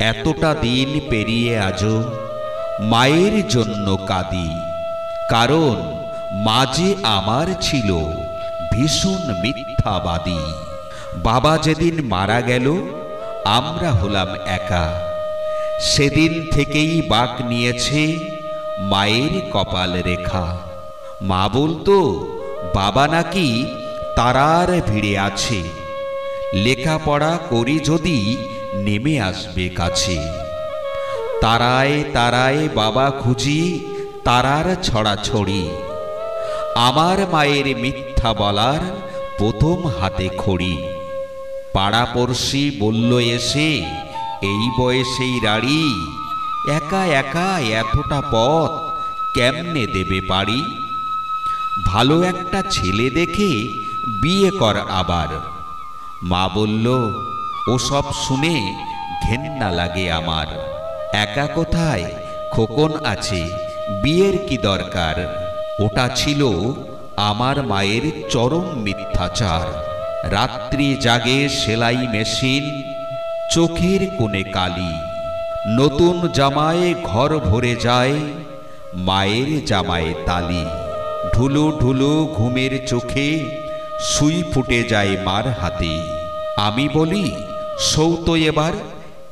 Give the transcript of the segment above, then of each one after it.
এতটা দিন পেরিয়ে আজও মায়ের জন্য কাঁদি, কারণ মা যে আমার ছিল ভীষণ মিথ্যাবাদী। বাবা যেদিন মারা গেল আমরা হলাম একা, সেদিন থেকেই বাঁক নিয়েছে মায়ের কপাল রেখা। মা বলতো বাবা নাকি তারার ভিড়ে আছে, লেখাপড়া করি যদি নেমে আসবে কাছে। তারায় তারায় বাবা খুঁজি তারার ছড়াছড়ি, আমার মায়ের মিথ্যা বলার প্রথম হাতে খড়ি। পাড়াপড়শি বলল এসে এই বয়সেই রাড়ি, একা একা এতটা পথ কেমনে দেবে পারি। ভালো একটা ছেলে দেখে বিয়ে কর আবার। মা বলল ওসব শুনে ঘেন্না লাগে আমার, একা কোথায় খোকন আছে, বিয়ের কি দরকার। ওটা ছিল আমার মায়ের চরম মিথ্যাচার। রাত্রি জাগে সেলাই মেশিন, চোখের কোণে কালি, নতুন জামায় ঘর ভরে যায়, মায়ের জামায় তালি। ঢুলু ঢুলু ঘুমের চোখে সুই ফুটে যায় মার হাতে। আমি বলি সৌত এবার,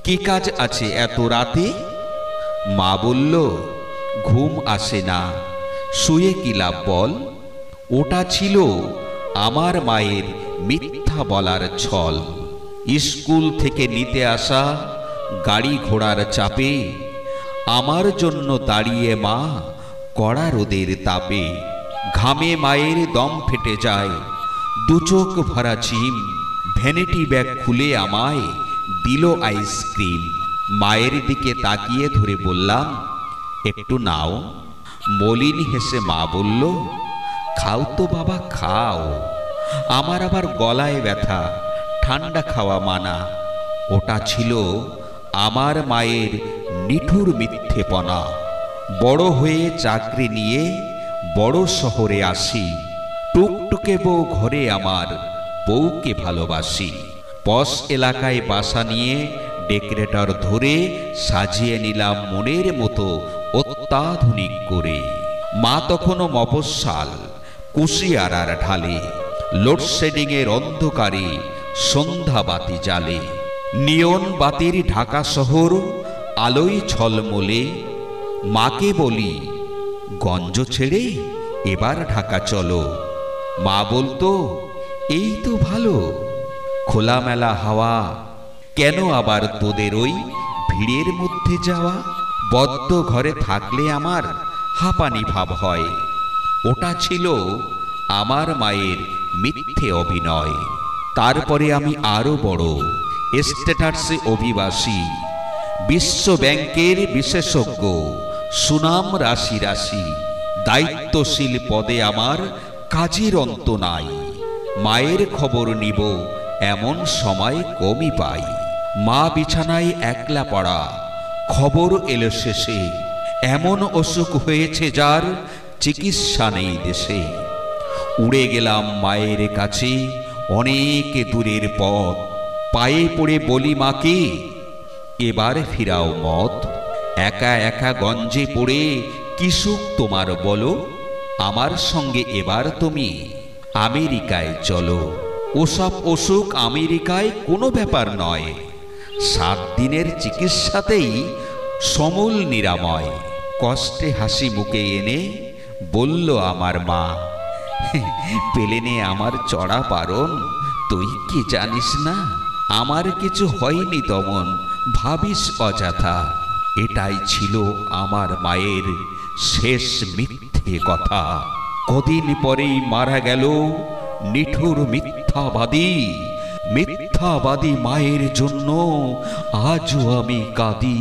কি কাজ আছে এত রাতে। মা বলল ঘুম আসে না, শুয়ে কি লাভ বল। ওটা ছিল আমার মায়ের মিথ্যা বলার ছল। স্কুল থেকে নিতে আসা গাড়ি ঘোড়ার চাপে, আমার জন্য দাঁড়িয়ে মা কড়া রোদের তাপে। ঘামে মায়ের দম ফেটে যায়, দু চোখ ভরা ঝিম। ভ্যানিটি ব্যাগ খুলে আমায় দিল আইসক্রিম। মায়ের দিকে তাকিয়ে ধরে বললাম একটু নাও। মলিন হেসে মা বলল খাও তো বাবা খাও। আমার আবার গলায় ব্যথা, ঠান্ডা খাওয়া মানা। ওটা ছিল আমার মায়ের নিঠুর মিথ্যেপনা। বড় হয়ে চাকরি নিয়ে বড় শহরে আসি, টুকটুকে বউ ঘরে আমার, বউকে ভালোবাসি। পশ এলাকায় বাসা নিয়ে ডেকোরেটর ধরে সাজিয়ে নিলাম মনের মতো অত্যাধুনিক করে। মা তখনও মফস্বল, কুশিয়ারার ঢালে, লোডশেডিং এর অন্ধকারে সন্ধ্যা বাতি জ্বালে। নিয়ন বাতির ঢাকা শহর আলোয় ঝলমলে। মাকে বলি গঞ্জ ছেড়ে এবার ঢাকা চলো। মা বলতো এই তো ভালো, খোলামেলা হাওয়া, কেন আবার তোদের ওই ভিড়ের মধ্যে যাওয়া। বদ্ধ ঘরে থাকলে আমার হাঁপানি ভাব হয়। ওটা ছিল আমার মায়ের মিথ্যে অভিনয়। তারপরে আমি আরো বড়, স্ট্যাটাসে অভিবাসী, বিশ্ব ব্যাংকের বিশেষজ্ঞ, সুনাম রাশি রাশি। দায়িত্বশীল পদে আমার কাজের অন্ত নাই। মায়ের খবর নিব এমন সময় কমই পাই। মা বিছানায় একলা পড়া, খবর এলো শেষে, এমন অসুখ হয়েছে যার চিকিৎসা নেই দেশে। উড়ে গেলাম মায়ের কাছে অনেক দূরের পথ, পায়ে পড়ে বলি মাকে এবার ফিরাও মত। একা একা গঞ্জে পড়ে কি সুখ তোমার বলো, আমার সঙ্গে এবার তুমি আমেরিকায় চলো। ওসব অসুখ আমেরিকায় কোনো ব্যাপার নয়, 7 দিনের চিকিৎসাতেই সমূল নিরাময়। কষ্টে হাসি মুখে এনে বলল আমার মা, পেলেনে আমার চড়া পারণ, তুই কি জানিস না আমার কিছু হয়নি দমন, ভাবিস অযথা। এটাই ছিল আমার মায়ের শেষ মিথ্যে কথা। কদিন পরেই মারা গেল নিঠুর মিথ্যাবাদী। মিথ্যাবাদী মায়ের জন্য আজও আমি কাঁদি।